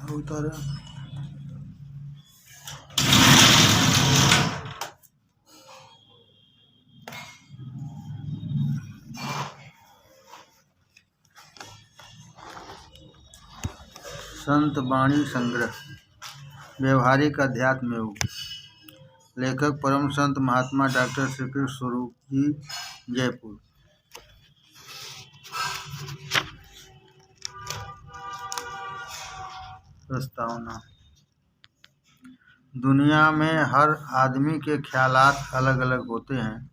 उतारे। संत वाणी संग्रह व्यवहारिक अध्यात्म योग। लेखक परम संत महात्मा डॉक्टर श्री कृष्ण स्वरूप जी, जयपुर। प्रस्तावना। दुनिया में हर आदमी के ख्यालात अलग अलग होते हैं,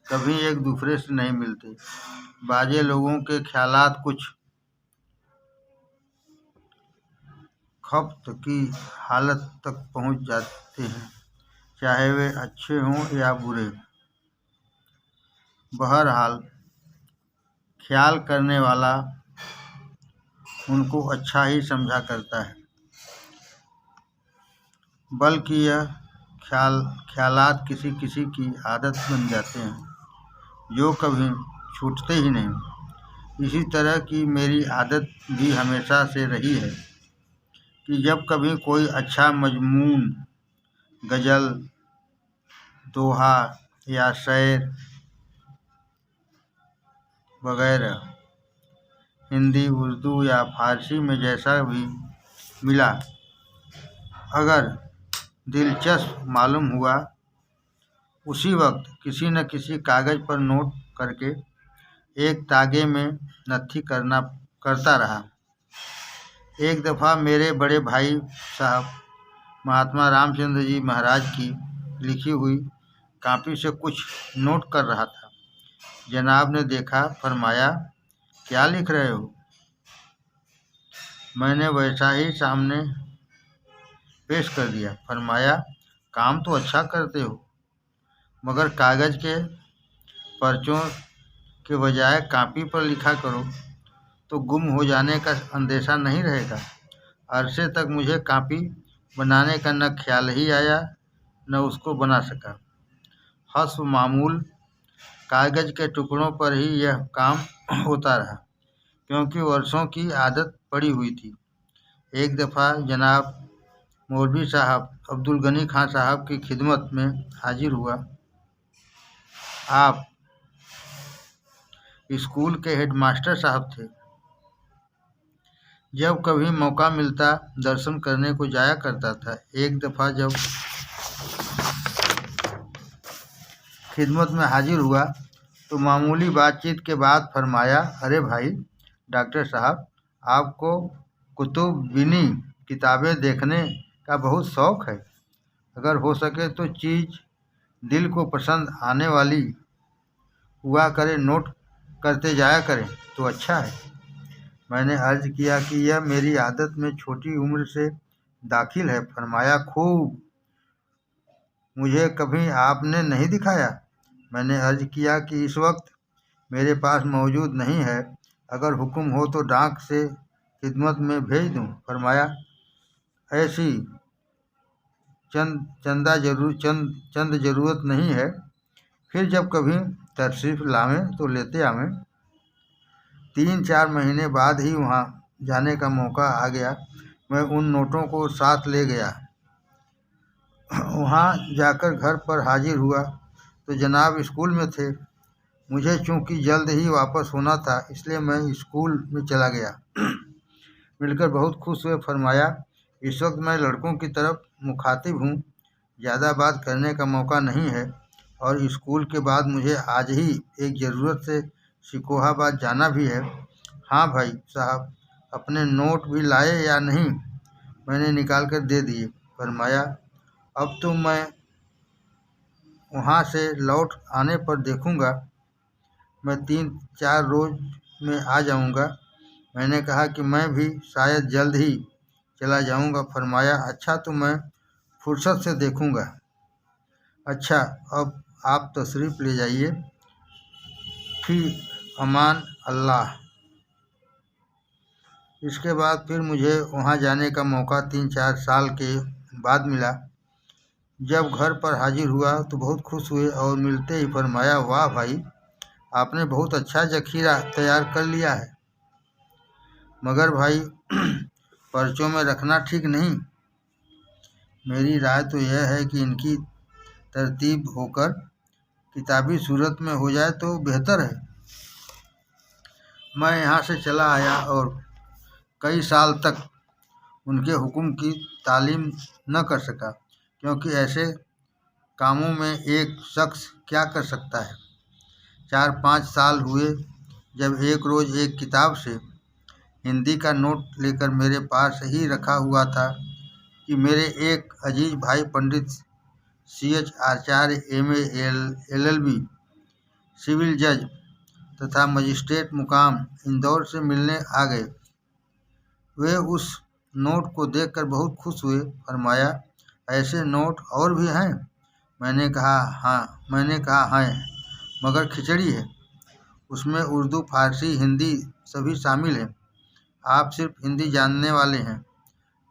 कभी एक दूसरे से नहीं मिलते। बाजे लोगों के ख्यालात कुछ खप्त की हालत तक पहुंच जाते हैं, चाहे वे अच्छे हों या बुरे। बहरहाल ख्याल करने वाला उनको अच्छा ही समझा करता है, बल्कि यह ख्यालात किसी किसी की आदत बन जाते हैं जो कभी छूटते ही नहीं। इसी तरह की मेरी आदत भी हमेशा से रही है कि जब कभी कोई अच्छा मजमून, गज़ल, दोहा या शेर वगैरह हिंदी, उर्दू या फारसी में जैसा भी मिला, अगर दिलचस्प मालूम हुआ, उसी वक्त किसी न किसी कागज़ पर नोट करके एक तागे में नत्थी करता रहा। एक दफ़ा मेरे बड़े भाई साहब महात्मा रामचंद्र जी महाराज की लिखी हुई कॉपी से कुछ नोट कर रहा था। जनाब ने देखा, फरमाया, क्या लिख रहे हो? मैंने वैसा ही सामने पेश कर दिया। फरमाया, काम तो अच्छा करते हो, मगर कागज़ के पर्चों के बजाय कॉपी पर लिखा करो तो गुम हो जाने का अंदेशा नहीं रहेगा। अरसे तक मुझे कॉपी बनाने का न ख्याल ही आया, न उसको बना सका। हस्ब मामूल कागज़ के टुकड़ों पर ही यह काम होता रहा, क्योंकि वर्षों की आदत पड़ी हुई थी। एक दफ़ा जनाब मौलवी साहब अब्दुल गनी खां साहब की खिदमत में हाजिर हुआ। आप स्कूल के हेडमास्टर साहब थे। जब कभी मौका मिलता दर्शन करने को जाया करता था। एक दफ़ा जब खिदमत में हाजिर हुआ तो मामूली बातचीत के बाद फरमाया, अरे भाई डॉक्टर साहब, आपको कुतुब-बिनी किताबें देखने का बहुत शौक़ है। अगर हो सके तो चीज़ दिल को पसंद आने वाली हुआ करे, नोट करते जाया करें तो अच्छा है। मैंने अर्ज़ किया कि यह मेरी आदत में छोटी उम्र से दाखिल है। फरमाया, खूब, मुझे कभी आपने नहीं दिखाया। मैंने अर्ज़ किया कि इस वक्त मेरे पास मौजूद नहीं है, अगर हुक्म हो तो डाक से खिदमत में भेज दूं। फरमाया, ऐसी चंद ज़रूरत नहीं है, फिर जब कभी तशरीफ़ लावें तो लेते आवें। 3-4 महीने बाद ही वहाँ जाने का मौका आ गया। मैं उन नोटों को साथ ले गया। वहाँ जाकर घर पर हाजिर हुआ तो जनाब स्कूल में थे। मुझे चूँकि जल्द ही वापस होना था, इसलिए मैं स्कूल में चला गया। मिलकर बहुत खुश हुए। फरमाया, इस वक्त मैं लड़कों की तरफ मुखातिब हूँ, ज़्यादा बात करने का मौका नहीं है, और स्कूल के बाद मुझे आज ही एक ज़रूरत से सिकोहाबाद जाना भी है। हाँ भाई साहब, अपने नोट भी लाए या नहीं? मैंने निकाल कर दे दिए। फरमाया, अब तो मैं वहाँ से लौट आने पर देखूँगा, मैं 3-4 रोज़ में आ जाऊँगा। मैंने कहा कि मैं भी शायद जल्द ही चला जाऊँगा। फरमाया, अच्छा, तो मैं फुर्सत से देखूँगा। अच्छा, अब आप तशरीफ़ ले जाइए। फी अमान अल्लाह। इसके बाद फिर मुझे वहाँ जाने का मौका 3-4 साल के बाद मिला। जब घर पर हाजिर हुआ तो बहुत खुश हुए और मिलते ही फरमाया, वाह भाई, आपने बहुत अच्छा ज़ख़ीरा तैयार कर लिया है। मगर भाई पर्चों में रखना ठीक नहीं। मेरी राय तो यह है कि इनकी तरतीब होकर किताबी सूरत में हो जाए तो बेहतर है। मैं यहाँ से चला आया और कई साल तक उनके हुक्म की तालीम न कर सका, क्योंकि ऐसे कामों में एक शख्स क्या कर सकता है। 4-5 साल हुए जब एक रोज़ एक किताब से हिंदी का नोट लेकर मेरे पास ही रखा हुआ था कि मेरे एक अजीज भाई पंडित CH आचार्य MA LLB सिविल जज तथा मजिस्ट्रेट मुकाम इंदौर से मिलने आ गए। वे उस नोट को देखकर बहुत खुश हुए। फरमाया, ऐसे नोट और भी हैं? मैंने कहा हैं, मगर खिचड़ी है। उसमें उर्दू, फारसी, हिंदी सभी शामिल है। आप सिर्फ हिंदी जानने वाले हैं।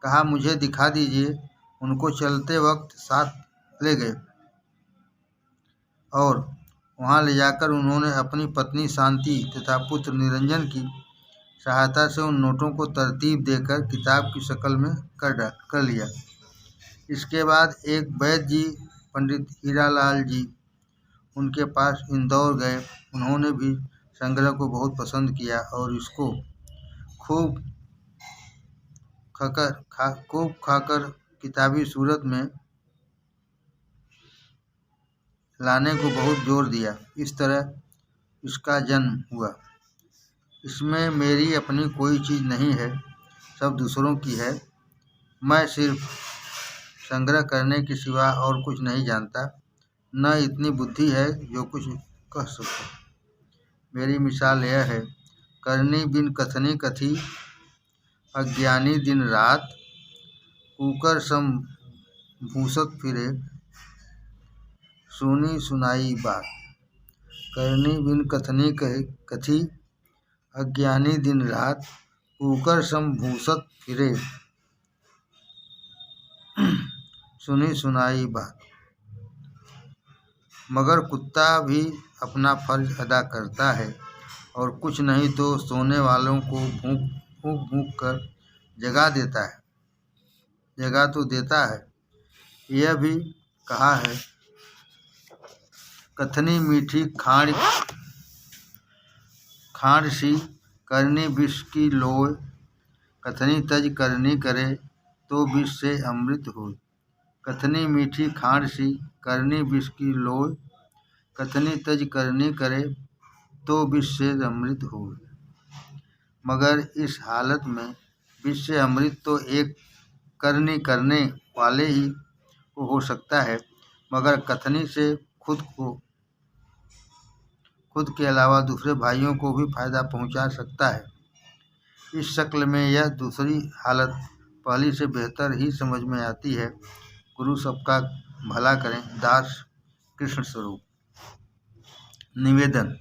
कहा, मुझे दिखा दीजिए। उनको चलते वक्त साथ ले गए और वहां ले जाकर उन्होंने अपनी पत्नी शांति तथा पुत्र निरंजन की सहायता से उन नोटों को तरतीब देकर किताब की शक्ल में कर लिया। इसके बाद एक वैद्य जी, पंडित हीरालाल जी, उनके पास इंदौर गए। उन्होंने भी संग्रह को बहुत पसंद किया और इसको खूब खाकर किताबी सूरत में लाने को बहुत जोर दिया। इस तरह इसका जन्म हुआ। इसमें मेरी अपनी कोई चीज़ नहीं है, सब दूसरों की है। मैं सिर्फ संग्रह करने के सिवा और कुछ नहीं जानता, न इतनी बुद्धि है जो कुछ कह सकूं। मेरी मिसाल यह है, करनी बिन कथनी कथी, अज्ञानी दिन रात, कुकर सम भूसत फिरे, सुनी सुनाई बात। करनी बिन कथनी कथी, अज्ञानी दिन रात, कुकर सम भूसत फिरे, सुनी सुनाई बात। मगर कुत्ता भी अपना फर्ज अदा करता है और कुछ नहीं तो सोने वालों को भूख भूख कर जगा तो देता है। यह भी कहा है, कथनी मीठी खांड सी, करनी विष की लोय, कथनी तज करनी करे तो विष से अमृत होय। कथनी मीठी खांड सी, करनी विष की लोय, कथनी तज करनी करे तो विष से अमृत होय। मगर इस हालत में विष से अमृत तो एक करनी करने वाले ही को हो सकता है, मगर कथनी से खुद के अलावा दूसरे भाइयों को भी फायदा पहुंचा सकता है। इस शक्ल में यह दूसरी हालत पहली से बेहतर ही समझ में आती है। गुरु सबका भला करें। दास कृष्ण स्वरूप। निवेदन।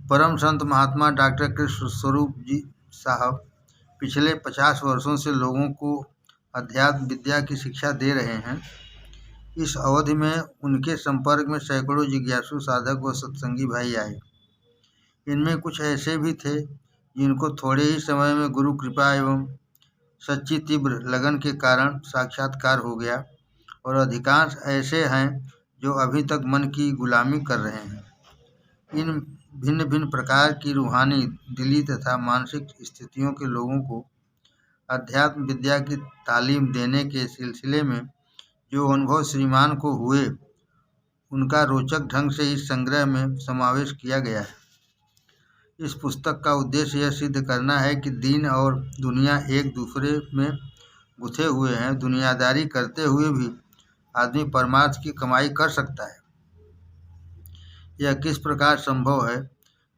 परम संत महात्मा डॉक्टर कृष्ण स्वरूप जी साहब पिछले 50 वर्षों से लोगों को अध्यात्म विद्या की शिक्षा दे रहे हैं। इस अवधि में उनके संपर्क में सैकड़ों जिज्ञासु साधक व सत्संगी भाई आए। इनमें कुछ ऐसे भी थे जिनको थोड़े ही समय में गुरु कृपा एवं सच्ची तीव्र लगन के कारण साक्षात्कार हो गया, और अधिकांश ऐसे हैं जो अभी तक मन की गुलामी कर रहे हैं। इन भिन्न भिन्न प्रकार की रूहानी, दिली तथा मानसिक स्थितियों के लोगों को अध्यात्म विद्या की तालीम देने के सिलसिले में जो अनुभव श्रीमान को हुए, उनका रोचक ढंग से इस संग्रह में समावेश किया गया है। इस पुस्तक का उद्देश्य यह सिद्ध करना है कि दीन और दुनिया एक दूसरे में गुथे हुए हैं। दुनियादारी करते हुए भी आदमी परमार्थ की कमाई कर सकता है। यह किस प्रकार संभव है,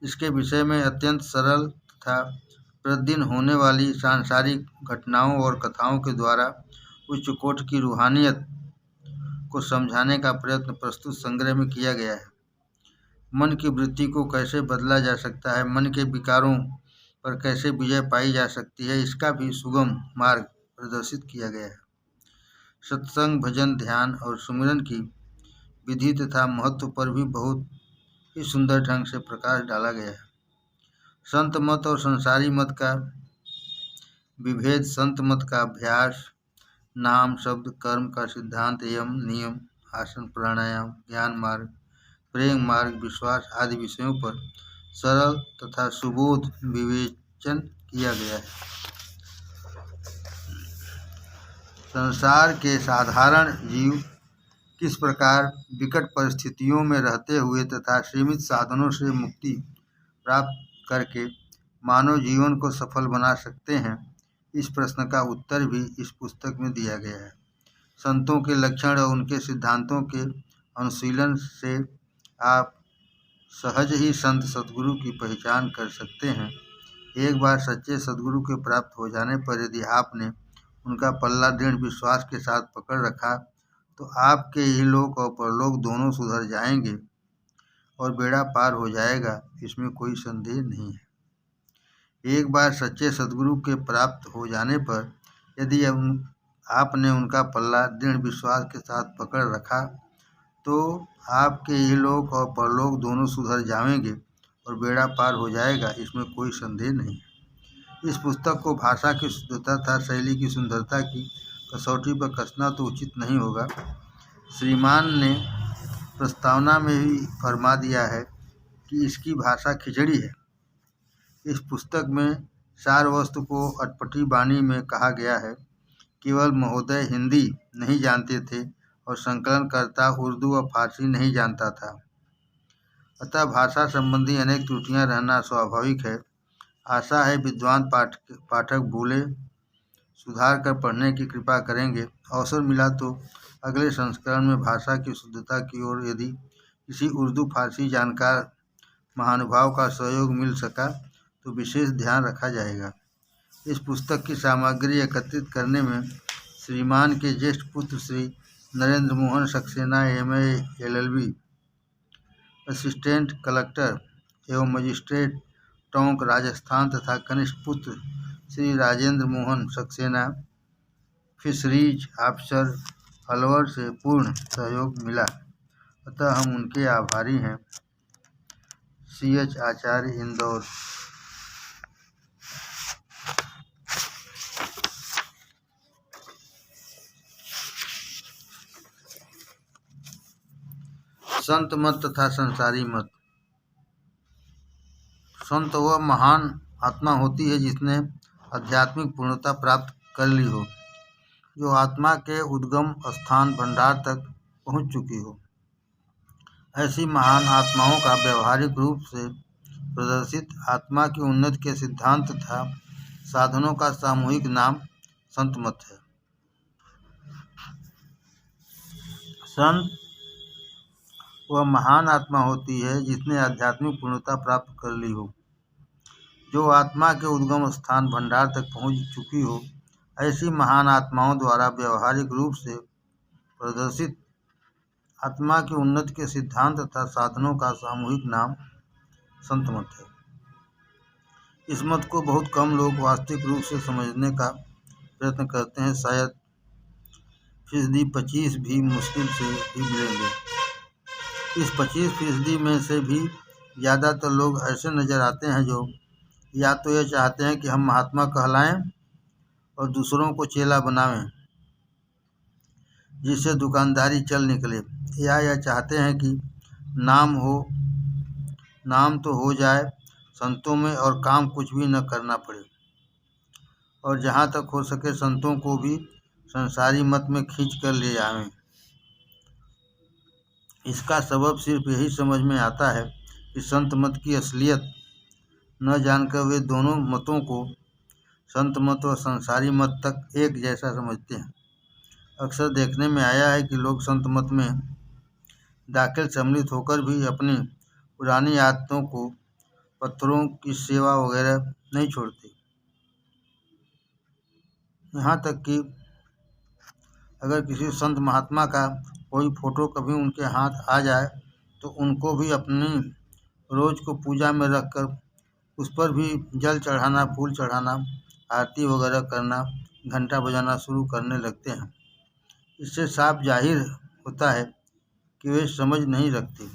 इसके विषय में अत्यंत सरल तथा प्रतिदिन होने वाली सांसारिक घटनाओं और कथाओं के द्वारा उच्च कोटि की रूहानियत को समझाने का प्रयत्न प्रस्तुत संग्रह में किया गया है। मन की वृत्ति को कैसे बदला जा सकता है, मन के विकारों पर कैसे विजय पाई जा सकती है, इसका भी सुगम मार्ग प्रदर्शित किया गया है। सत्संग, भजन, ध्यान और सुमिरन की विधि तथा महत्व पर भी बहुत ही सुंदर ढंग से प्रकाश डाला गया है। संत मत और संसारी मत का विभेद संत मत का अभ्यास, नाम शब्द कर्म का सिद्धांत, यम नियम, आसन प्राणायाम, ज्ञान मार्ग, प्रेम मार्ग, विश्वास आदि विषयों पर सरल तथा सुबोध विवेचन किया गया है। संसार के साधारण जीव किस प्रकार विकट परिस्थितियों में रहते हुए तथा सीमित साधनों से मुक्ति प्राप्त करके मानव जीवन को सफल बना सकते हैं, इस प्रश्न का उत्तर भी इस पुस्तक में दिया गया है। संतों के लक्षण और उनके सिद्धांतों के अनुशीलन से आप सहज ही संत सद्गुरु की पहचान कर सकते हैं। एक बार सच्चे सद्गुरु के प्राप्त हो जाने पर यदि आपने उनका पल्ला दृढ़ विश्वास के साथ पकड़ रखा तो आपके इहलोक और परलोक दोनों सुधर जाएंगे और बेड़ा पार हो जाएगा, इसमें कोई संदेह नहीं है। एक बार सच्चे सद्गुरु के प्राप्त हो जाने पर यदि आपने उनका पल्ला दृढ़ विश्वास के साथ पकड़ रखा तो आपके इहलोक और परलोक दोनों सुधर जाएंगे और बेड़ा पार हो जाएगा, इसमें कोई संदेह नहीं है। इस पुस्तक को भाषा की शुद्धता तथा शैली की सुंदरता की कसौटी पर कसना तो उचित नहीं होगा। श्रीमान ने प्रस्तावना में ही फरमा दिया है कि इसकी भाषा खिचड़ी है। इस पुस्तक में सार वस्तु को अटपटी वाणी में कहा गया है। केवल महोदय हिंदी नहीं जानते थे और संकलनकर्ता उर्दू और फारसी नहीं जानता था, अतः भाषा संबंधी अनेक त्रुटियां रहना स्वाभाविक है। आशा है विद्वान पाठक भूले सुधार कर पढ़ने की कृपा करेंगे। अवसर मिला तो अगले संस्करण में भाषा की शुद्धता की ओर यदि किसी उर्दू फारसी जानकार महानुभाव का सहयोग मिल सका तो विशेष ध्यान रखा जाएगा। इस पुस्तक की सामग्री एकत्रित करने में श्रीमान के ज्येष्ठ पुत्र Shri Narendra Mohan Saxena MA LLB, assistant collector एवं मजिस्ट्रेट टोंक राजस्थान तथा कनिष्ठ पुत्र श्री राजेंद्र मोहन सक्सेना, फिशरीज ऑफिसर अलवर से पूर्ण सहयोग मिला, अतः हम उनके आभारी हैं। CH आचार्य, इंदौर। संत मत तथा संसारी मत। संत वह महान आत्मा होती है जिसने आध्यात्मिक पूर्णता प्राप्त कर ली हो, जो आत्मा के उद्गम स्थान भंडार तक पहुंच चुकी हो। ऐसी महान आत्माओं का व्यवहारिक रूप से प्रदर्शित आत्मा की उन्नति के सिद्धांत तथा साधनों का सामूहिक नाम संत मत है। संत वह महान आत्मा होती है जिसने आध्यात्मिक पूर्णता प्राप्त कर ली हो, जो आत्मा के उद्गम स्थान भंडार तक पहुंच चुकी हो। ऐसी महान आत्माओं द्वारा व्यवहारिक रूप से प्रदर्शित आत्मा की उन्नति के सिद्धांत तथा साधनों का सामूहिक नाम संत मत है। इस मत को बहुत कम लोग वास्तविक रूप से समझने का प्रयत्न करते हैं। शायद 25% भी मुश्किल से ही मिलेंगे। इस 25% में से भी ज़्यादातर लोग ऐसे नज़र आते हैं जो या तो यह चाहते हैं कि हम महात्मा कहलाएं और दूसरों को चेला बनावें जिससे दुकानदारी चल निकले, या यह चाहते हैं कि नाम तो हो जाए संतों में और काम कुछ भी न करना पड़े, और जहाँ तक हो सके संतों को भी संसारी मत में खींच कर ले आवें। इसका सबब सिर्फ यही समझ में आता है कि संत मत की असलियत न जानकर वे दोनों मतों को, संत मत और संसारी मत तक एक जैसा समझते हैं। अक्सर देखने में आया है कि लोग संत मत में दाखिल सम्मिलित होकर भी अपनी पुरानी आदतों को, पत्थरों की सेवा वगैरह नहीं छोड़ते। यहाँ तक कि अगर किसी संत महात्मा का कोई फोटो कभी उनके हाथ आ जाए तो उनको भी अपनी रोज को पूजा में रखकर उस पर भी जल चढ़ाना, फूल चढ़ाना, आरती वगैरह करना, घंटा बजाना शुरू करने लगते हैं। इससे साफ जाहिर होता है कि वे समझ नहीं रखते।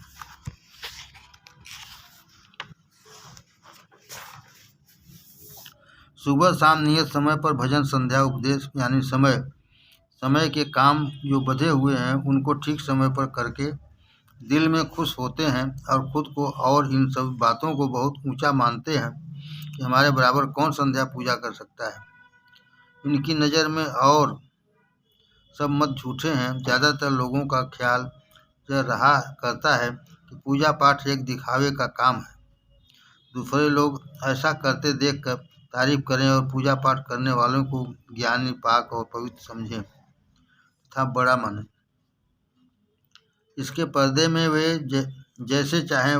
सुबह शाम नियत समय पर भजन संध्या उपदेश यानी समय के काम जो बंधे हुए हैं उनको ठीक समय पर करके दिल में खुश होते हैं और खुद को और इन सब बातों को बहुत ऊंचा मानते हैं कि हमारे बराबर कौन संध्या पूजा कर सकता है। इनकी नज़र में और सब मत झूठे हैं। ज़्यादातर लोगों का ख्याल यह रहा करता है कि पूजा पाठ एक दिखावे का काम है। दूसरे लोग ऐसा करते देखकर तारीफ करें और पूजा पाठ करने वालों को ज्ञानी, पाक और पवित्र समझें तथा बड़ा मानें। इसके पर्दे में वे जैसे चाहें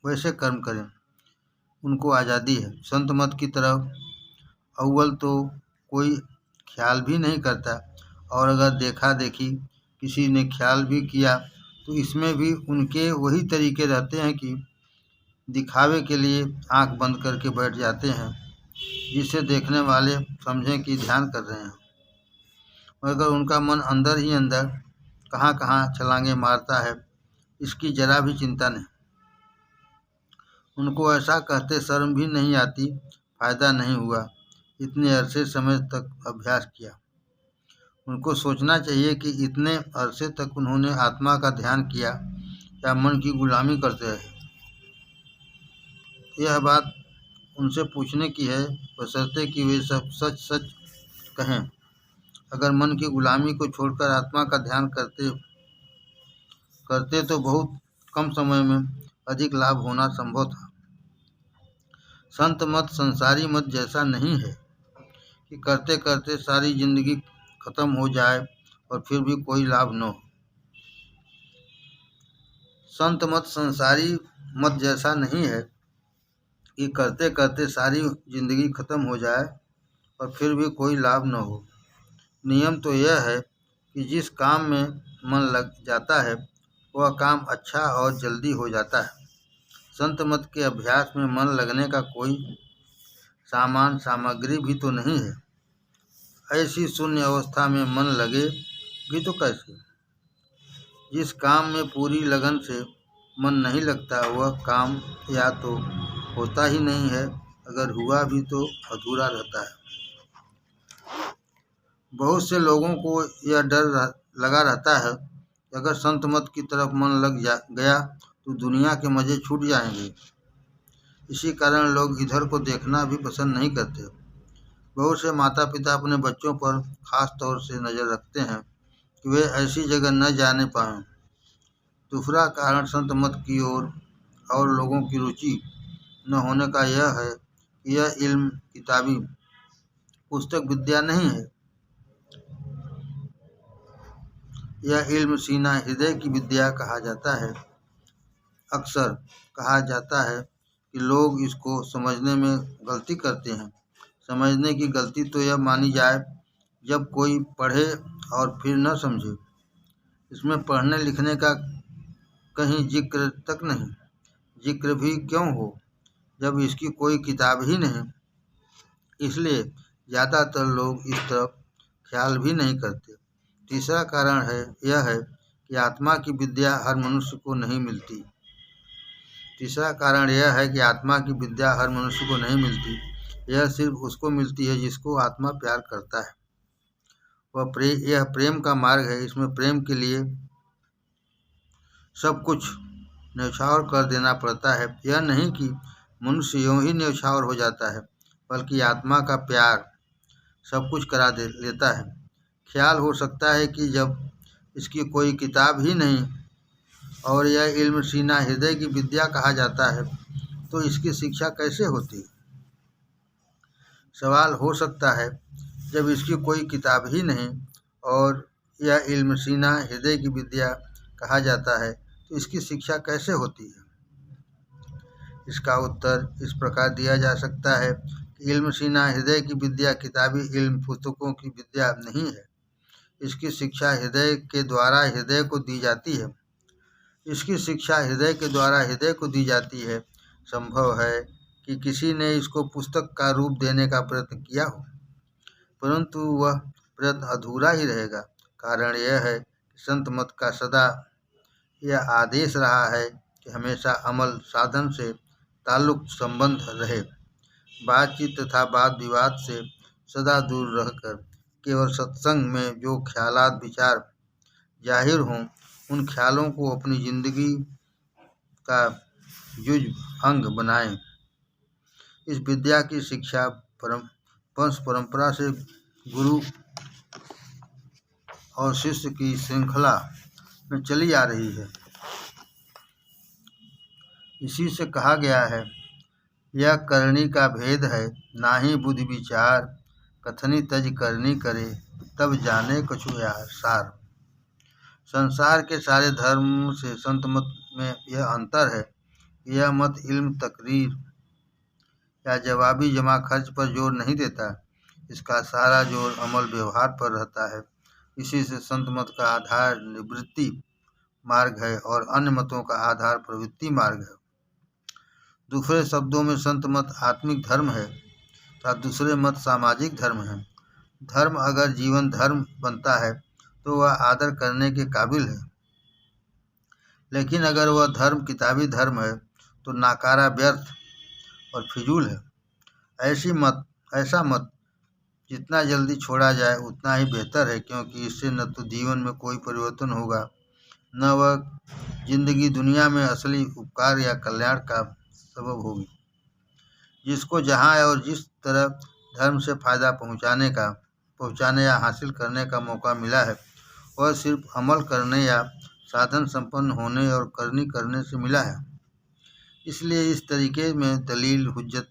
वैसे कर्म करें, उनको आज़ादी है। संत मत की तरफ अव्वल तो कोई ख्याल भी नहीं करता, और अगर देखा देखी किसी ने ख्याल भी किया तो इसमें भी उनके वही तरीके रहते हैं कि दिखावे के लिए आंख बंद करके बैठ जाते हैं, जिससे देखने वाले समझें कि ध्यान कर रहे हैं, मगर उनका मन अंदर ही अंदर कहाँ कहाँ छलांगे मारता है, इसकी जरा भी चिंता नहीं। उनको ऐसा कहते शर्म भी नहीं आती। फायदा नहीं हुआ, इतने अरसे समय तक अभ्यास किया। उनको सोचना चाहिए कि इतने अरसे तक उन्होंने आत्मा का ध्यान किया या मन की गुलामी करते रहे। यह बात उनसे पूछने की है, बशर्ते कि वे सब सच सच कहें। अगर मन की गुलामी को छोड़कर आत्मा का ध्यान करते तो बहुत कम समय में अधिक लाभ होना संभव था। संत मत संसारी मत जैसा नहीं है कि करते करते सारी जिंदगी खत्म हो जाए और फिर भी कोई लाभ न हो। संत मत संसारी मत जैसा नहीं है कि करते करते सारी जिंदगी खत्म हो जाए और फिर भी कोई लाभ न हो। नियम तो यह है कि जिस काम में मन लग जाता है वह काम अच्छा और जल्दी हो जाता है। संत मत के अभ्यास में मन लगने का कोई सामग्री भी तो नहीं है। ऐसी शून्य अवस्था में मन लगे भी तो कैसे? जिस काम में पूरी लगन से मन नहीं लगता वह काम या तो होता ही नहीं है, अगर हुआ भी तो अधूरा रहता है। बहुत से लोगों को यह डर लगा रहता है कि अगर संत मत की तरफ मन लग गया तो दुनिया के मज़े छूट जाएंगे। इसी कारण लोग इधर को देखना भी पसंद नहीं करते। बहुत से माता पिता अपने बच्चों पर खास तौर से नज़र रखते हैं कि वे ऐसी जगह न जाने पाएं। दूसरा कारण संत मत की ओर और लोगों की रुचि न होने का यह है कि यह इल्म किताबी पुस्तक विद्या नहीं है। यह इल्म सीना हृदय की विद्या कहा जाता है। अक्सर कहा जाता है कि लोग इसको समझने में गलती करते हैं। समझने की गलती तो यह मानी जाए जब कोई पढ़े और फिर न समझे। इसमें पढ़ने लिखने का कहीं जिक्र तक नहीं। जिक्र भी क्यों हो जब इसकी कोई किताब ही नहीं। इसलिए ज़्यादातर लोग इस तरफ ख्याल भी नहीं करते। तीसरा कारण यह है कि आत्मा की विद्या हर मनुष्य को नहीं मिलती। यह सिर्फ उसको मिलती है जिसको आत्मा प्यार करता है। यह प्रेम का मार्ग है। इसमें प्रेम के लिए सब कुछ न्यौछावर कर देना पड़ता है। यह नहीं कि मनुष्य यूं ही न्यौछावर हो जाता है, बल्कि आत्मा का प्यार सब कुछ करा लेता है। ख्याल हो सकता है कि जब इसकी कोई किताब ही नहीं और यह इल्म सीना हृदय की विद्या कहा जाता है तो इसकी शिक्षा कैसे होती है? सवाल हो सकता है जब इसकी कोई किताब ही नहीं और यह इल्म सीना हृदय की विद्या कहा जाता है तो इसकी शिक्षा कैसे होती है? इसका उत्तर इस प्रकार दिया जा सकता है कि इल्म सीना हृदय की विद्या किताबी इल्म पुस्तकों की विद्या नहीं है। इसकी शिक्षा हृदय के द्वारा हृदय को दी जाती है। संभव है कि किसी ने इसको पुस्तक का रूप देने का प्रयत्न किया हो, परंतु वह प्रयत्न अधूरा ही रहेगा। कारण यह है कि संत मत का सदा यह आदेश रहा है कि हमेशा अमल साधन से ताल्लुक संबंध रहे। बातचीत तथा वाद विवाद से सदा दूर रहकर केवल सत्संग में जो ख्यालात विचार जाहिर हों उन ख्यालों को अपनी जिंदगी का जुज अंग बनाएं। इस विद्या की शिक्षा वंश परंपरा से गुरु और शिष्य की श्रृंखला में चली आ रही है। इसी से कहा गया है, यह करनी का भेद है, नाहि बुद्धि विचार, कथनी तज करनी करे, तब जाने कछु यार सार। संसार के सारे धर्म से संत मत में यह अंतर है, यह मत इल्म तकरीर या जवाबी जमा खर्च पर जोर नहीं देता, इसका सारा जोर अमल व्यवहार पर रहता है। इसी से संत मत का आधार निवृत्ति मार्ग है और अन्य मतों का आधार प्रवृत्ति मार्ग है। दूसरे शब्दों में संत मत आत्मिक धर्म है तथा दूसरे मत सामाजिक धर्म है। धर्म अगर जीवन धर्म बनता है तो वह आदर करने के काबिल है, लेकिन अगर वह धर्म किताबी धर्म है तो नाकारा व्यर्थ और फिजूल है। ऐसा मत जितना जल्दी छोड़ा जाए उतना ही बेहतर है, क्योंकि इससे न तो जीवन में कोई परिवर्तन होगा, न वह जिंदगी दुनिया में असली उपकार या कल्याण का सबब होगी। जिसको जहाँ और जिस तरह धर्म से फायदा पहुँचाने या हासिल करने का मौका मिला है, वह सिर्फ अमल करने या साधन संपन्न होने और करनी करने से मिला है। इसलिए इस तरीके में दलील हुज्जत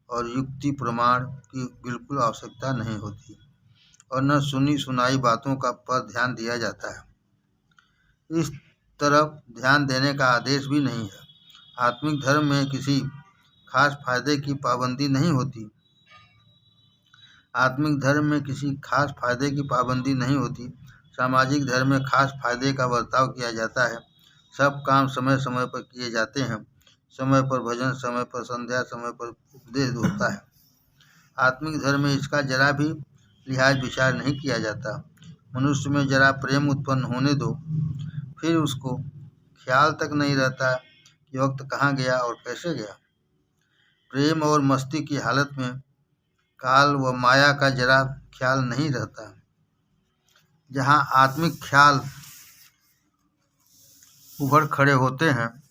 और युक्ति प्रमाण की बिल्कुल आवश्यकता नहीं होती और न सुनी सुनाई बातों का पर ध्यान दिया जाता है। इस तरफ ध्यान देने का आदेश भी नहीं है। आत्मिक धर्म में किसी खास फायदे की पाबंदी नहीं होती। आत्मिक धर्म में किसी खास फायदे की पाबंदी नहीं होती। सामाजिक धर्म में खास फायदे का बर्ताव किया जाता है। सब काम समय समय पर किए जाते हैं। समय पर भजन, समय पर संध्या, समय पर उपदेश होता है। आत्मिक धर्म में इसका जरा भी लिहाज विचार नहीं किया जाता। मनुष्य में जरा प्रेम उत्पन्न होने दो, फिर उसको ख्याल तक नहीं रहता कि वक्त कहाँ गया और कैसे गया। प्रेम और मस्ती की हालत में काल व माया का जरा ख्याल नहीं रहता। जहाँ आत्मिक ख्याल उभर खड़े होते हैं,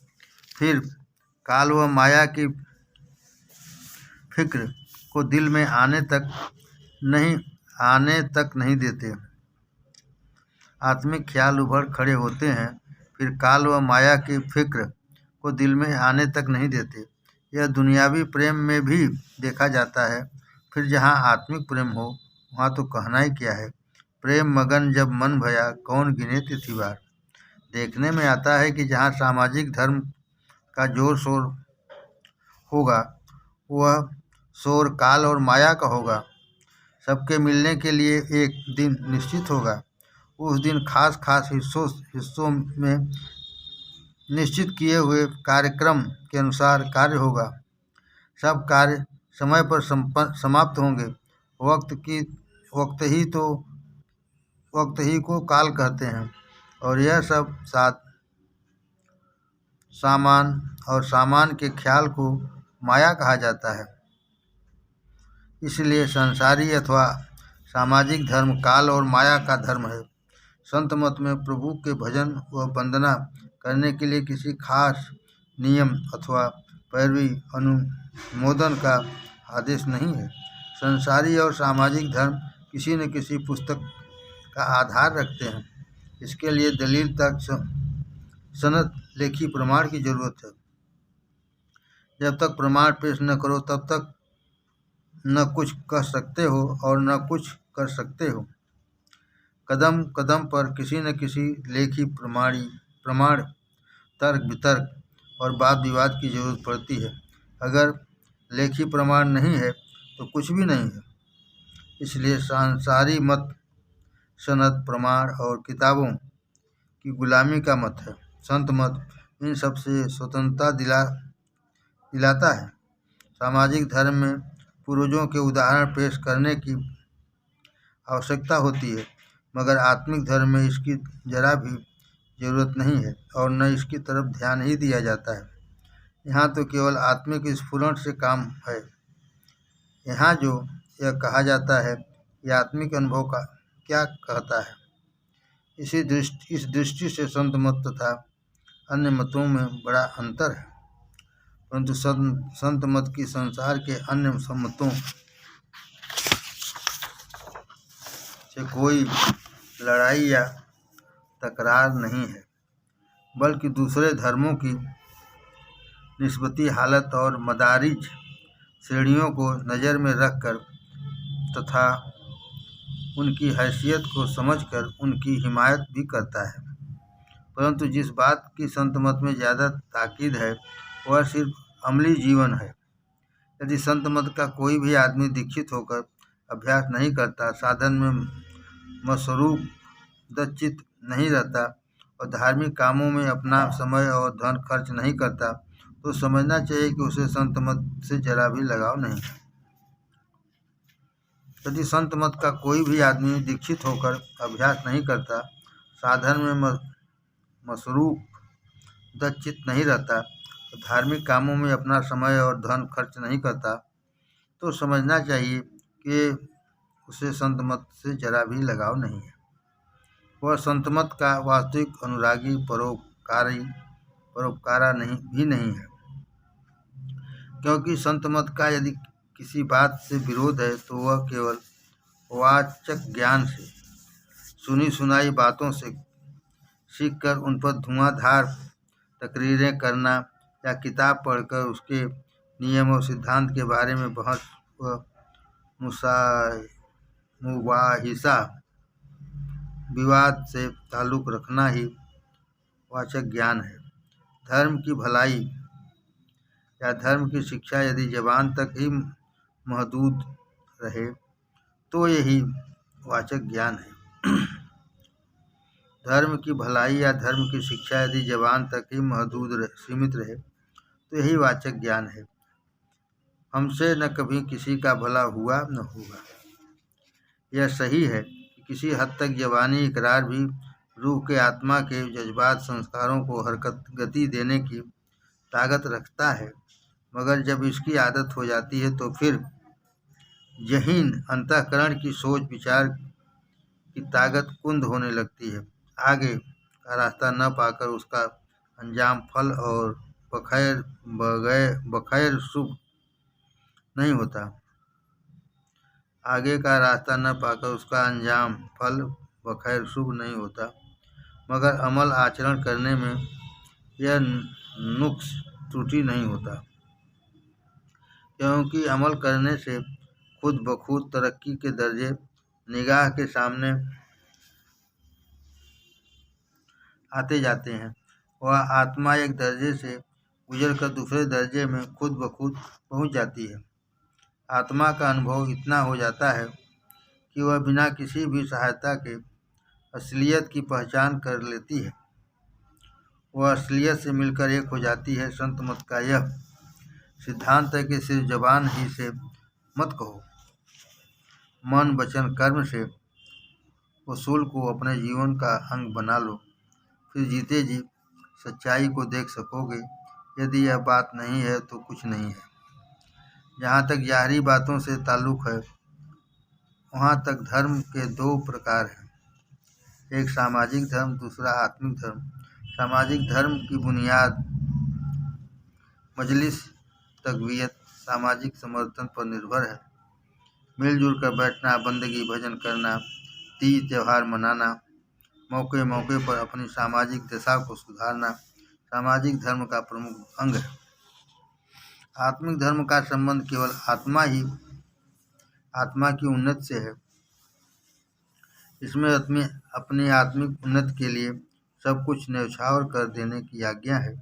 फिर काल व माया की फिक्र को दिल में आने तक नहीं देते। आत्मिक ख्याल उभर खड़े होते हैं, फिर काल व माया की फिक्र को दिल में आने तक नहीं देते। यह दुनियावी प्रेम में भी देखा जाता है। फिर जहाँ आत्मिक प्रेम हो वहाँ तो कहना ही क्या है। प्रेम मगन जब मन भया, कौन गिने तिथिवार। देखने में आता है कि जहाँ सामाजिक धर्म का जोर शोर होगा, वह शोर काल और माया का होगा। सबके मिलने के लिए एक दिन निश्चित होगा। उस दिन खास हिस्सों में निश्चित किए हुए कार्यक्रम के अनुसार कार्य होगा। सब कार्य समय पर समाप्त होंगे। वक्त ही को काल कहते हैं और यह सब सामान के ख्याल को माया कहा जाता है। इसलिए संसारी अथवा सामाजिक धर्म काल और माया का धर्म है। संत मत में प्रभु के भजन व वंदना करने के लिए किसी खास नियम अथवा पैरवी अनुमोदन का आदेश नहीं है। संसारी और सामाजिक धर्म किसी न किसी पुस्तक का आधार रखते हैं। इसके लिए दलील तक सनद लेखी प्रमाण की जरूरत है। जब तक प्रमाण पेश न करो तब तक न कुछ कह सकते हो और न कुछ कर सकते हो। कदम कदम पर किसी न किसी लेखी प्रमाण, तर्क वितर्क और वाद विवाद की जरूरत पड़ती है। अगर लेखी प्रमाण नहीं है तो कुछ भी नहीं है। इसलिए सांसारी मत सनद, प्रमाण और किताबों की गुलामी का मत है। संत मत इन सब से स्वतंत्रता दिलाता है। सामाजिक धर्म में पूर्वजों के उदाहरण पेश करने की आवश्यकता होती है, मगर आत्मिक धर्म में इसकी जरा भी जरूरत नहीं है और न इसकी तरफ ध्यान ही दिया जाता है। यहाँ तो केवल आत्मिक स्फुरण से काम है। यहाँ जो यह कहा जाता है यह आत्मिक अनुभव का क्या कहता है। इस दृष्टि से संत मत तथा अन्य मतों में बड़ा अंतर है, परंतु संत मत की संसार के अन्य मतों से कोई लड़ाई या तकरार नहीं है, बल्कि दूसरे धर्मों की निस्बती हालत और मदारिज श्रेणियों को नज़र में रखकर तथा उनकी हैसियत को समझकर उनकी हिमायत भी करता है। परंतु जिस बात की संत मत में ज़्यादा ताकीद है वह सिर्फ अमली जीवन है। यदि संत मत का कोई भी आदमी दीक्षित होकर अभ्यास नहीं करता, साधन में मसरूफ दचित नहीं रहता और धार्मिक कामों में अपना समय और धन खर्च नहीं करता, तो समझना चाहिए कि उसे संत मत से जरा भी लगाव नहीं है। यदि संत मत का कोई भी आदमी दीक्षित होकर अभ्यास नहीं करता, साधन में मसरूफ दचित नहीं रहता, धार्मिक कामों में अपना समय और धन खर्च नहीं करता, तो समझना चाहिए कि उसे संत मत से जरा भी लगाव नहीं है। वह संत मत का वास्तविक अनुरागी परोपकारा भी नहीं है, क्योंकि संत मत का यदि किसी बात से विरोध है तो वह केवल वाचक ज्ञान से, सुनी सुनाई बातों से सीखकर उन पर धुआंधार तकरीरें करना या किताब पढ़कर उसके नियम और सिद्धांत के बारे में बहस व मुबाहिसा विवाद से ताल्लुक़ रखना ही वाचक ज्ञान है। धर्म की भलाई या धर्म की शिक्षा यदि जबान तक ही महदूद रहे तो यही वाचक ज्ञान है। धर्म की भलाई या धर्म की शिक्षा यदि जबान तक ही सीमित रहे तो यही वाचक ज्ञान है। हमसे न कभी किसी का भला हुआ न होगा। यह सही है कि किसी हद तक जबानी इकरार भी रूह के आत्मा के जज्बात संस्कारों को गति देने की ताकत रखता है, मगर जब इसकी आदत हो जाती है तो फिर जहीन अंतःकरण की सोच विचार की ताकत कुंद होने लगती है। आगे का रास्ता न पाकर उसका अंजाम फल और बखैर शुभ नहीं होता। आगे का रास्ता न पाकर उसका अंजाम फल बखैर शुभ नहीं होता, मगर अमल आचरण करने में यह नुक्स त्रुटि नहीं होता, क्योंकि अमल करने से खुद ब खुद तरक्की के दर्जे निगाह के सामने आते जाते हैं। वह आत्मा एक दर्जे से गुजरकर दूसरे दर्जे में खुद ब खुद पहुँच जाती है। आत्मा का अनुभव इतना हो जाता है कि वह बिना किसी भी सहायता के असलियत की पहचान कर लेती है। वह असलियत से मिलकर एक हो जाती है। संत मत का यह सिद्धांत है कि सिर्फ जबान ही से मत कहो, मन वचन कर्म से उसूल को अपने जीवन का अंग बना लो, फिर जीते जी सच्चाई को देख सकोगे। यदि यह बात नहीं है तो कुछ नहीं है। जहाँ तक ज़ाहरी बातों से ताल्लुक़ है, वहाँ तक धर्म के दो प्रकार हैं, एक सामाजिक धर्म, दूसरा आत्मिक धर्म। सामाजिक धर्म की बुनियाद मजलिस तकवीयत सामाजिक समर्थन पर निर्भर है। मिलजुल कर बैठना, बंदगी भजन करना, तीज त्यौहार मनाना, मौके मौके पर अपनी सामाजिक दशा को सुधारना सामाजिक धर्म का प्रमुख अंग है। आत्मिक धर्म का संबंध केवल आत्मा की उन्नति से है। इसमें अपनी आत्मिक उन्नति के लिए सब कुछ न्यौछावर कर देने की आज्ञा है।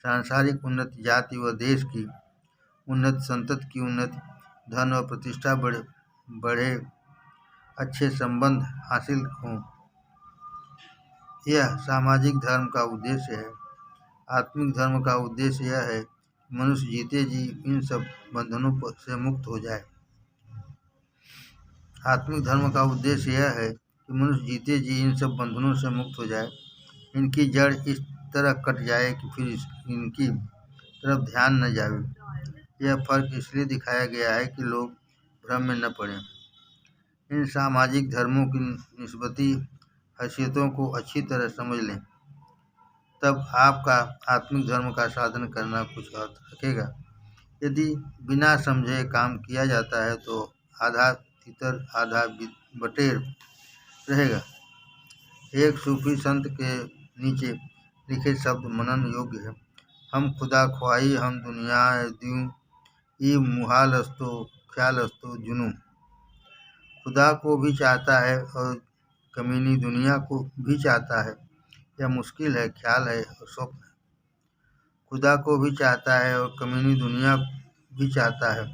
सांसारिक उन्नति, जाति व देश की उन्नति, संतति की उन्नति, धन व प्रतिष्ठा बढ़े, अच्छे संबंध हासिल हों, यह सामाजिक धर्म का उद्देश्य है। आत्मिक धर्म का उद्देश्य यह है कि मनुष्य जीते जी इन सब बंधनों से मुक्त हो जाए। आत्मिक धर्म का उद्देश्य यह है कि मनुष्य जीते जी इन सब बंधनों से मुक्त हो जाए, इनकी जड़ इस तरह कट जाए कि फिर इनकी तरफ ध्यान न जाए। यह फर्क इसलिए दिखाया गया है कि लोग भ्रम में न पड़ें। इन सामाजिक धर्मों की निस्बती हैसियतों को अच्छी तरह समझ लें, तब आपका आत्मिक धर्म का साधन करना कुछ अर्थ रखेगा। यदि बिना समझे काम किया जाता है तो आधा तितर आधा बटेर रहेगा। एक सूफी संत के नीचे लिखे शब्द मनन योग्य है। हम खुदा ख्वाही हम दुनिया द्यूं ई मुहालस्तो ख्यालस्तो जुनू। खुदा को भी चाहता है और कमीनी दुनिया को भी चाहता है, यह मुश्किल है, ख्याल है और स्वप्न है। खुदा को भी चाहता है और कमीनी दुनिया भी चाहता है,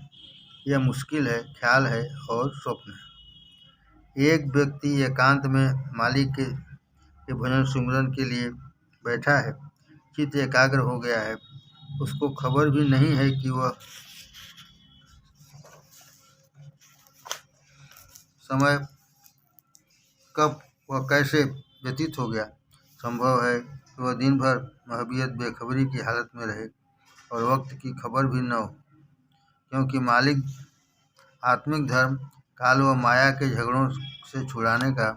यह मुश्किल है, ख्याल है और स्वप्न है। एक व्यक्ति एकांत में मालिक के भजन सुमिरन के लिए बैठा है, चित्त एकाग्र हो गया है, उसको खबर भी नहीं है कि वह समय कब वह कैसे व्यतीत हो गया। संभव है कि वह दिन भर महबियत बेखबरी की हालत में रहे और वक्त की खबर भी न हो, क्योंकि मालिक आत्मिक धर्म काल व माया के झगड़ों से छुड़ाने का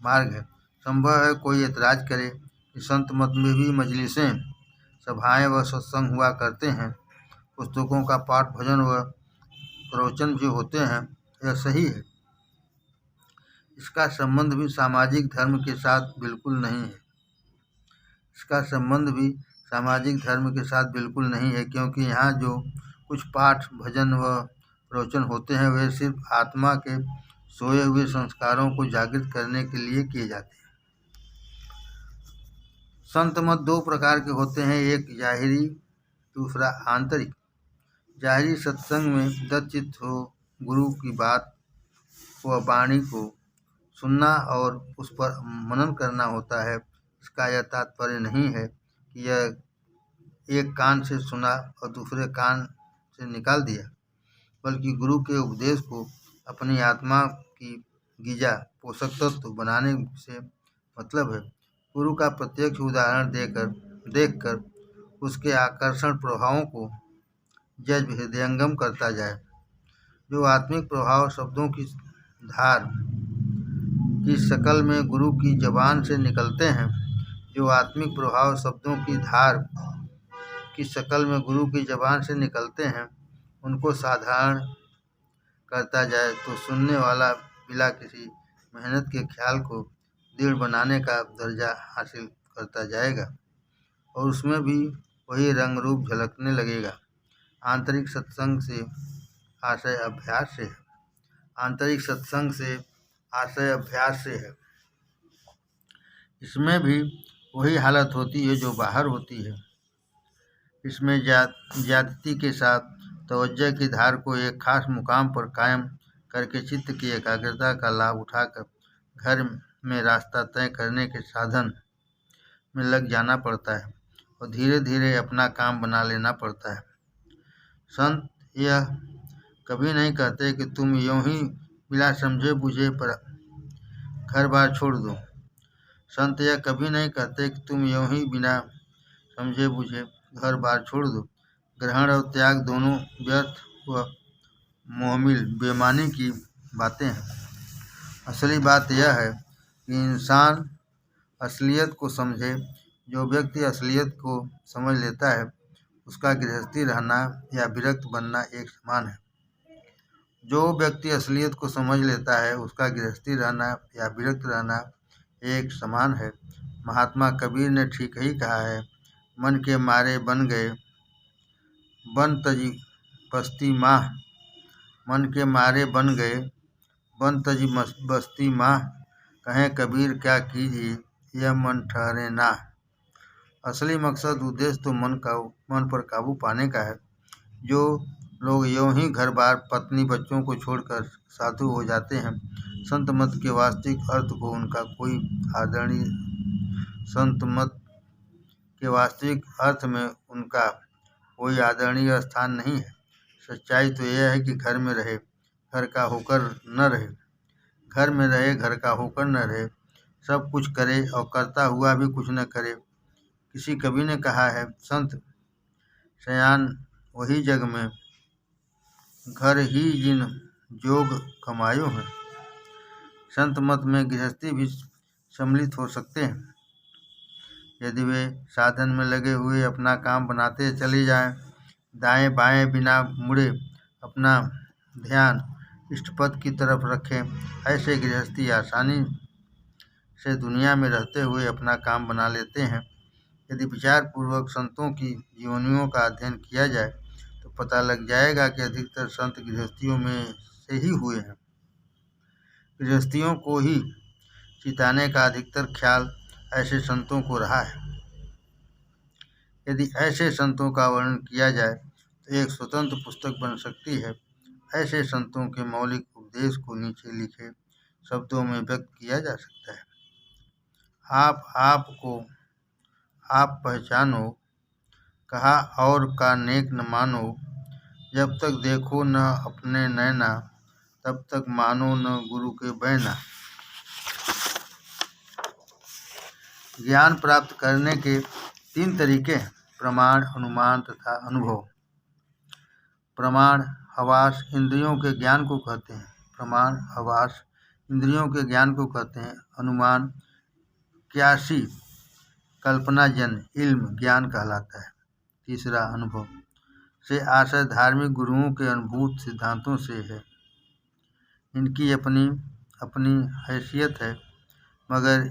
मार्ग है। संभव है कोई ऐतराज करे कि संत मत में भी मजलिसें, सभाएं व सत्संग हुआ करते हैं, पुस्तकों का पाठ भजन व प्रवचन जो होते हैं, यह सही है। इसका संबंध भी सामाजिक धर्म के साथ बिल्कुल नहीं है। इसका संबंध भी सामाजिक धर्म के साथ बिल्कुल नहीं है, क्योंकि यहाँ जो कुछ पाठ भजन व प्रवचन होते हैं वे सिर्फ आत्मा के सोए हुए संस्कारों को जागृत करने के लिए किए जाते हैं। संत मत दो प्रकार के होते हैं, एक जाहिरी, दूसरा आंतरिक। जाहिरी सत्संग में दत्तचित्त हो गुरु की बात व वाणी को सुनना और उस पर मनन करना होता है। इसका यह तात्पर्य नहीं है कि यह एक कान से सुना और दूसरे कान से निकाल दिया, बल्कि गुरु के उपदेश को अपनी आत्मा की गिजा पोषक तत्व बनाने से मतलब है। गुरु का प्रत्यक्ष उदाहरण देखकर उसके आकर्षण प्रभावों को जज्ब हृदयंगम करता जाए। जो आत्मिक प्रभाव शब्दों की धार की शक्ल में गुरु की जबान से निकलते हैं, जो आत्मिक प्रभाव शब्दों की धार की शक्ल में गुरु की जबान से निकलते हैं, उनको साधारण करता जाए तो सुनने वाला बिना किसी मेहनत के ख्याल को दृढ़ बनाने का दर्जा हासिल करता जाएगा और उसमें भी वही रंग रूप झलकने लगेगा। आंतरिक सत्संग से आशय अभ्यास से है। आंतरिक सत्संग से आशय अभ्यास से है। इसमें भी वही हालत होती है जो बाहर होती है। इसमें ज्यादती के साथ तवज्जो की धार को एक खास मुकाम पर कायम करके चित्त की एकाग्रता का लाभ उठाकर घर में रास्ता तय करने के साधन में लग जाना पड़ता है और धीरे धीरे अपना काम बना लेना पड़ता है। संत यह कभी नहीं कहते कि तुम यूं ही बिना समझे बुझे पर घर बार छोड़ दो। संत यह कभी नहीं कहते कि तुम यूं ही बिना समझे बुझे घर बार छोड़ दो। ग्रहण और त्याग दोनों व्यर्थ व मोहमिल बेमानी की बातें हैं। असली बात यह है कि इंसान असलियत को समझे। जो व्यक्ति असलियत को समझ लेता है, उसका गृहस्थी रहना या विरक्त बनना एक समान है। जो व्यक्ति असलियत को समझ लेता है, उसका गृहस्थी रहना या विरक्त रहना एक समान है। महात्मा कबीर ने ठीक ही कहा है, मन के मारे बन गए बन तजी बस्ती माह। मन के मारे बन गए बन तजी बस्ती माह, कहें कबीर क्या कीजिए यह मन ठहरे ना। असली मकसद उद्देश्य तो मन पर काबू पाने का है। जो लोग यूं ही घर बार पत्नी बच्चों को छोड़कर साधु हो जाते हैं, संत मत के वास्तविक अर्थ को उनका कोई आदरणीय संत मत के वास्तविक अर्थ में उनका कोई आदरणीय स्थान नहीं है। सच्चाई तो यह है कि घर में रहे, घर का होकर न रहे। घर में रहे, घर का होकर न रहे। सब कुछ करे और करता हुआ भी कुछ न करे। किसी कवि ने कहा है, संत शयान वही जग में, घर ही जिन जोग कमायो है। संत मत में गृहस्थी भी सम्मिलित हो सकते हैं। यदि वे साधन में लगे हुए अपना काम बनाते चले जाएं, दाएं बाएं बिना मुड़े अपना ध्यान इष्टपद की तरफ रखें, ऐसे गृहस्थी आसानी से दुनिया में रहते हुए अपना काम बना लेते हैं। यदि विचारपूर्वक संतों की जीवनियों का अध्ययन किया जाए तो पता लग जाएगा कि अधिकतर संत गृहस्थियों में से ही हुए हैं। गृहस्थियों को ही चिताने का अधिकतर ख्याल ऐसे संतों को रहा है। यदि ऐसे संतों का वर्णन किया जाए तो एक स्वतंत्र पुस्तक बन सकती है। ऐसे संतों के मौलिक उपदेश को नीचे लिखे शब्दों में व्यक्त किया जा सकता है। आपको आप पहचानो, कहा और का नेक न मानो, जब तक देखो न अपने नैना, तब तक मानो न गुरु के बैना। ज्ञान प्राप्त करने के 3 तरीके हैं: प्रमाण, अनुमान तथा अनुभव। प्रमाण हवास इंद्रियों के ज्ञान को कहते हैं। प्रमाण हवास इंद्रियों के ज्ञान को कहते हैं। अनुमान क्यासी कल्पनाजन्य इल्म ज्ञान कहलाता है। तीसरा अनुभव से आशय धार्मिक गुरुओं के अनुभूत सिद्धांतों से है। इनकी अपनी अपनी हैसियत है, मगर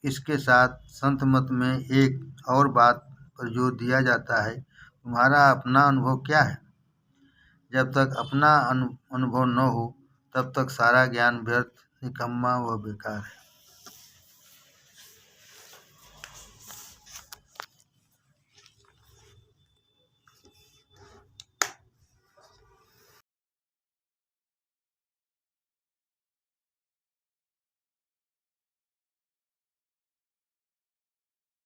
इसके साथ संत मत में एक और बात पर जोर दिया जाता है: तुम्हारा अपना अनुभव क्या है? जब तक अपना अनुभव न हो तब तक सारा ज्ञान व्यर्थ, निकम्मा व बेकार है।